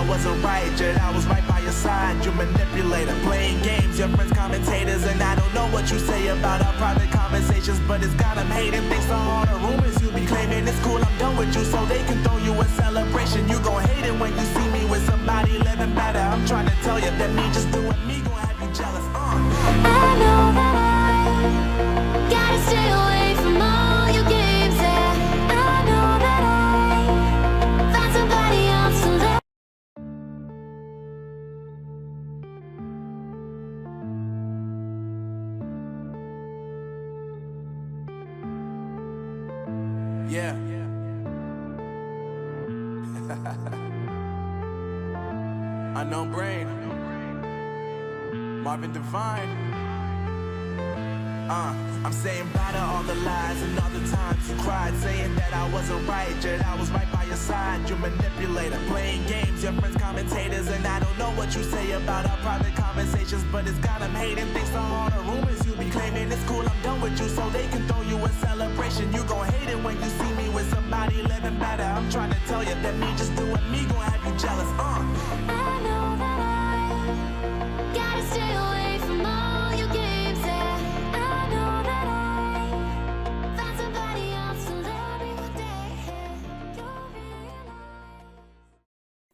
wasn't right, yet I was right by your side. You manipulator, playing games, your friends commentators, and I don't know what you say about our private conversations, but it's got them hating. Thanks to all the rumors you be claiming, it's cool, I'm done with you, so they can throw you a celebration. You gon' hate it when you see me with somebody living better. I'm trying to tell you that me just doing me gon' have you jealous. I know that I gotta stay away from all your games, yeah. I know that I found somebody else to love. Yeah. Unknown Brain, Marvin Divine. I'm saying bye to all the lies and all the times you cried, saying that I wasn't right, yet I was right by your side. You manipulator, playing games, your friends commentators, and I don't know what you say about our private conversations, but it's got them hating. Thanks to all the rumors you be claiming, it's cool, I'm done with you, so they can throw you a celebration. You gon' hate it when you see me with somebody living better. I'm trying to tell you that me just doing me gon' have you jealous. I know that I gotta stay away from all your games, yeah. I know that I found somebody else to love me one day. You'll realize.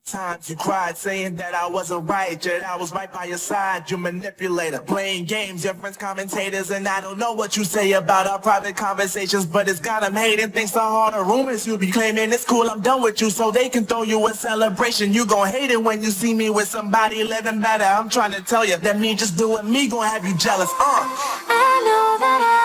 Times you cried, saying that I wasn't right, yet I was right by your side. You manipulator, playing games, your friends commentators, and I don't know what you say about our private conversations, but it's got them hating. Thanks to all the rumors you be claiming, it's cool, I'm done with you, so they can throw you a celebration. You gon' hate it when you see me with somebody living better. I'm trying to tell you that me just doing me gon' have you jealous. I know that I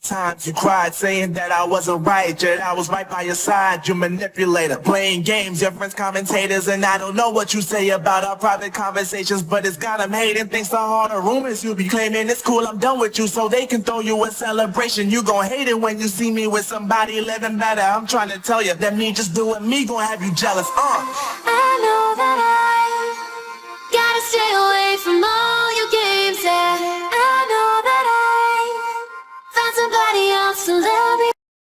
Times you cried, saying that I wasn't right, yet I was right by your side. You manipulator, playing games, your friends commentators, and I don't know what you say about our private conversations, but it's got them hating. Thanks to all the rumors you be claiming, it's cool, I'm done with you, so they can throw you a celebration. You gon' hate it when you see me with somebody living better. I'm trying to tell you that me just doing me gon' have you jealous. I know that I gotta stay away from all your games, yeah. I know that I found somebody else to love.